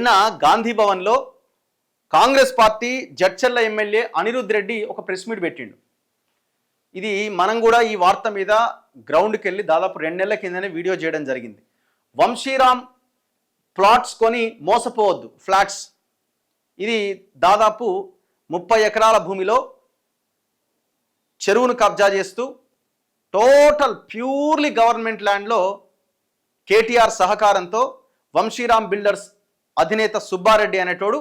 నిన్న గాంధీ భవన్లో Congress party Jadcherla MLA Anirudh Reddy ఒక ప్రెస్ మీట్ పెట్టిండు. ఇది మనం కూడా ఈ వార్త మీద గ్రౌండ్కి వెళ్ళి దాదాపు 2 నెలల కిందనే వీడియో చేయడం జరిగింది. వంశీరామ్ ప్లాట్స్ కొని మోసపోవద్దు, ఫ్లాట్స్. ఇది దాదాపు 30 ఎకరాల భూమిలో చెరువును కబ్జా చేస్తూ టోటల్ ప్యూర్లీ గవర్నమెంట్ ల్యాండ్లో కేటీఆర్ సహకారంతో వంశీరామ్ బిల్డర్స్ అధినేత సుబ్బారెడ్డి అనేటోడు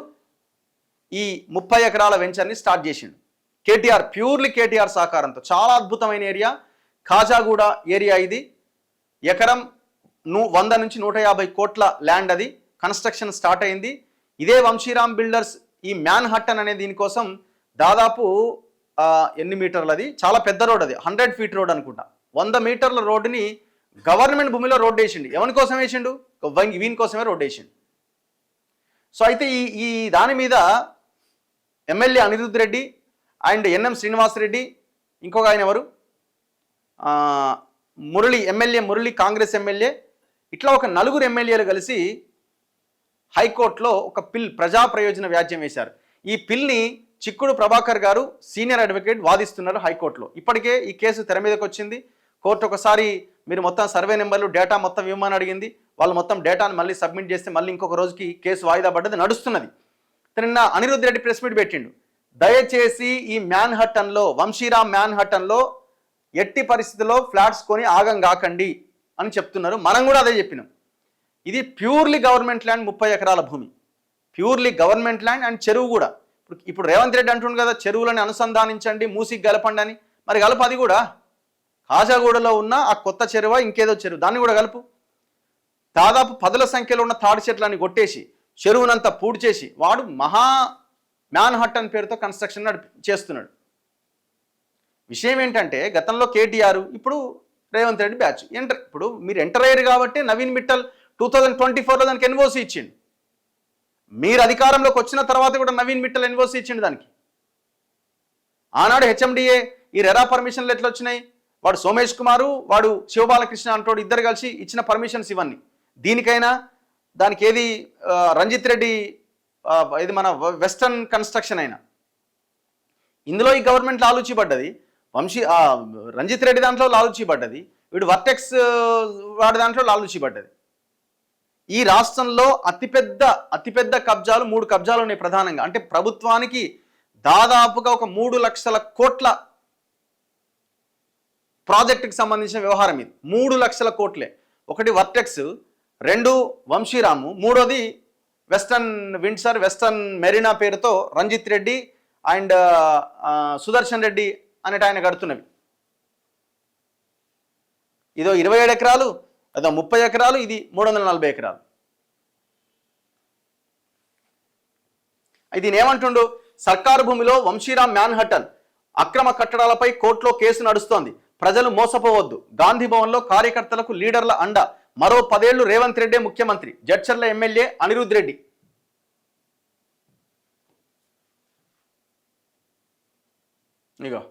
ఈ 30 ఎకరాల వెంచర్ని స్టార్ట్ చేసిండు. కేటీఆర్, ప్యూర్లీ కేటీఆర్ సహకారంతో. చాలా అద్భుతమైన ఏరియా, ఖాజాగూడ ఏరియా. ఇది ఎకరం 100 నుంచి 150 కోట్ల ల్యాండ్. అది కన్స్ట్రక్షన్ స్టార్ట్ అయింది. ఇదే వంశీరామ్ బిల్డర్స్ ఈ మ్యాన్ హట్టన్ అనే దీనికోసం దాదాపు ఎన్ని మీటర్లు, అది చాలా పెద్ద రోడ్, అది 100 ఫీట్ రోడ్ అనుకుంటా. 100 మీటర్ల రోడ్డుని గవర్నమెంట్ భూమిలో రోడ్డు వేసిండు. ఎవరి కోసం వేసిండు? వీని కోసమే రోడ్డు వేసిండు. సో అయితే ఈ దాని మీద MLA Anirudh Reddy and NM Srinivasa Reddy, ఇంకొక ఆయన ఎవరు, ఎమ్మెల్యే మురళి, కాంగ్రెస్ ఎమ్మెల్యే, ఇట్లా ఒక 4 ఎమ్మెల్యేలు కలిసి హైకోర్టులో ఒక ప్రజా ప్రయోజన వ్యాజ్యం వేశారు. ఈ పిల్ని చిక్కుడు ప్రభాకర్ గారు సీనియర్ అడ్వకేట్ వాదిస్తున్నారు హైకోర్టులో. ఇప్పటికే ఈ కేసు తెర మీదకి వచ్చింది. కోర్టు ఒకసారి మీరు మొత్తం సర్వే నెంబర్లు, డేటా మొత్తం ఇవ్వమని అడిగింది. వాళ్ళు మొత్తం డేటాను మళ్ళీ సబ్మిట్ చేస్తే మళ్ళీ ఇంకొక రోజుకి కేసు వాయిదా పడ్డది, నడుస్తున్నది. నిన్న అనిరుద్ రెడ్డి ప్రెస్ మీట్ పెట్టిండు. దయచేసి ఈ మ్యాన్ హట్టన్లో, వంశీరామ్ మ్యాన్ హట్టన్లో ఎట్టి పరిస్థితుల్లో ఫ్లాట్స్ కొని ఆగం కాకండి అని చెప్తున్నారు. మనం కూడా అదే చెప్పినాం. ఇది ప్యూర్లీ గవర్నమెంట్ ల్యాండ్, 30 ఎకరాల భూమి, ప్యూర్లీ గవర్నమెంట్ ల్యాండ్ అండ్ చెరువు కూడా. ఇప్పుడు రేవంత్ రెడ్డి అంటుండు కదా, చెరువులని అనుసంధానించండి, మూసికి గలపండి అని. మరి కలుపు, అది కూడా ఖాజాగూడలో ఉన్న ఆ కొత్త చెరువు, ఇంకేదో చెరువు, దాన్ని కూడా కలుపు. దాదాపు 10ల సంఖ్యలో ఉన్న తాడి చెట్లని కొట్టేసి చెరువునంతా పూడి చేసి వాడు మహా మ్యాన్ హట్టన్ పేరుతో కన్స్ట్రక్షన్ చేస్తున్నాడు. విషయం ఏంటంటే, గతంలో కేటీఆర్, ఇప్పుడు రేవంత్ రెడ్డి బ్యాచ్ ఇప్పుడు మీరు ఎంటర్ అయ్యారు కాబట్టి నవీన్ మిట్టల్ 2024లో దానికి ఎన్ఓసి ఇచ్చిండు. మీరు అధికారంలోకి వచ్చిన తర్వాత కూడా నవీన్ మిట్టల్ ఎన్ఓసి ఇచ్చిండు దానికి. ఆనాడు హెచ్ఎండిఏ ఈ రెరా పర్మిషన్లు ఎట్లా వచ్చినాయి? వాడు సోమేష్ కుమారు, వాడు శివబాలకృష్ణ అంటోడు, ఇద్దరు కలిసి ఇచ్చిన పర్మిషన్స్ ఇవన్నీ. దీనికైనా దానికి ఏది రంజిత్ రెడ్డి, ఇది మన వెస్టర్న్ కన్స్ట్రక్షన్ అయినా, ఇందులో ఈ గవర్నమెంట్ లాలూచి పడ్డది. రంజిత్ రెడ్డి దాంట్లో లాలూచి పడ్డది, వీడు వర్టెక్స్ వాడి దాంట్లో లాలూచి పడ్డది. ఈ రాష్ట్రంలో అతిపెద్ద కబ్జాలు 3 కబ్జాలు ఉన్నాయి ప్రధానంగా. అంటే ప్రభుత్వానికి దాదాపుగా ఒక 3 లక్షల కోట్ల ప్రాజెక్టుకి సంబంధించిన వ్యవహారం ఇది. 3 లక్షల కోట్లే. ఒకటి వర్టెక్స్, 2 వంశీరాము, 3వది వెస్టర్న్ విండ్సర్, వెస్టర్న్ మెరీనా పేరుతో రంజిత్ రెడ్డి అండ్ సుదర్శన్ రెడ్డి అనేట ఆయన కడుతున్నవి. ఇదో 27 ఎకరాలు, అదో 30 ఎకరాలు, ఇది 340 ఎకరాలు. ఇది ఏమంటుండు? సర్కారు భూమిలో వంశీరామ్ మ్యాన్ హట్టన్ అక్రమ కట్టడాలపై కోర్టులో కేసు నడుస్తోంది, ప్రజలు మోసపోవద్దు, గాంధీ భవన్లో కార్యకర్తలకు లీడర్ల అండ, మరో 10 ఏళ్లు రేవంత్ రెడ్డి ముఖ్యమంత్రి, జడ్చర్ల ఎమ్మెల్యే అనిరుద్ రెడ్డి. ఇగో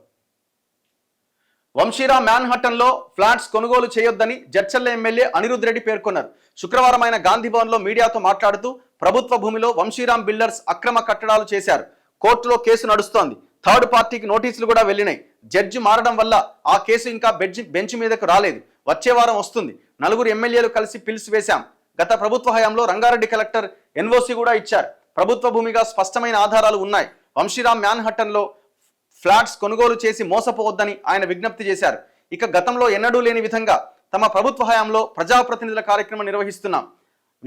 వంశీరామ్ మ్యాన్ హట్టన్లో ఫ్లాట్స్ కొనుగోలు చేయొద్దని జడ్చర్ల ఎమ్మెల్యే అనిరుద్ రెడ్డి పేర్కొన్నారు. శుక్రవారం ఆయన గాంధీ భవన్లో మీడియాతో మాట్లాడుతూ ప్రభుత్వ భూమిలో వంశీరామ్ బిల్డర్స్ అక్రమ కట్టడాలు చేశారు, కోర్టులో కేసు నడుస్తోంది, థర్డ్ పార్టీకి నోటీసులు కూడా వెళ్ళినాయి, జడ్జి మారడం వల్ల ఆ కేసు ఇంకా బెంచ్ మీదకు రాలేదు, వచ్చే వారం వస్తుంది. 4 ఎమ్మెల్యేలు కలిసి పిల్స్ వేశాం. గత ప్రభుత్వ హయాంలో రంగారెడ్డి కలెక్టర్ ఎన్ఓసి కూడా ఇచ్చారు. ప్రభుత్వ భూమిగా స్పష్టమైన ఆధారాలు ఉన్నాయి. వంశీరామ్ మ్యాన్ హట్టన్లో ఫ్లాట్స్ కొనుగోలు చేసి మోసపోవద్దని ఆయన విజ్ఞప్తి చేశారు. ఇక గతంలో ఎన్నడూ లేని విధంగా తమ ప్రభుత్వ హయాంలో ప్రజాప్రతినిధుల కార్యక్రమం నిర్వహిస్తున్నాం.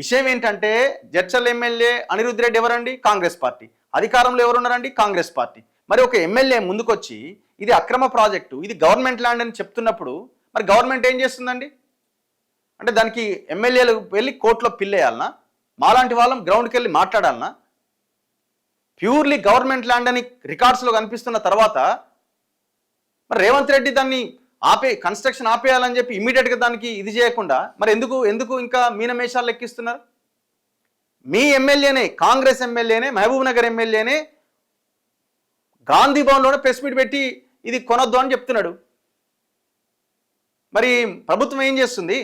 విషయం ఏంటంటే, జడ్చర్ల ఎమ్మెల్యే అనిరుద్ రెడ్డి ఎవరండి? కాంగ్రెస్ పార్టీ. అధికారంలో ఎవరున్నారండి? కాంగ్రెస్ పార్టీ. మరి ఒక ఎమ్మెల్యే ముందుకొచ్చి ఇది అక్రమ ప్రాజెక్టు, ఇది గవర్నమెంట్ ల్యాండ్ అని చెప్తున్నప్పుడు మరి గవర్నమెంట్ ఏం చేస్తుందండి? అంటే దానికి ఎమ్మెల్యేలు వెళ్ళి కోర్టులో పిల్లేయాలనా? మాలాంటి వాళ్ళం గ్రౌండ్కి వెళ్ళి మాట్లాడాలనా? ప్యూర్లీ గవర్నమెంట్ ల్యాండ్ అని రికార్డ్స్లో కనిపిస్తున్న తర్వాత మరి రేవంత్ రెడ్డి దాన్ని కన్స్ట్రక్షన్ ఆపేయాలని చెప్పి ఇమీడియట్గా దానికి ఇది చేయకుండా మరి ఎందుకు ఇంకా మీనమేషాలు లెక్కిస్తున్నారు? మీ ఎమ్మెల్యేనే, కాంగ్రెస్ ఎమ్మెల్యేనే, మహబూబ్ నగర్ ఎమ్మెల్యేనే గాంధీ భవన్లోనే ప్రెస్ మీట్ పెట్టి ఇది కొనొద్దు అని చెప్తున్నాడు. మరి ప్రభుత్వం ఏం చేస్తుంది?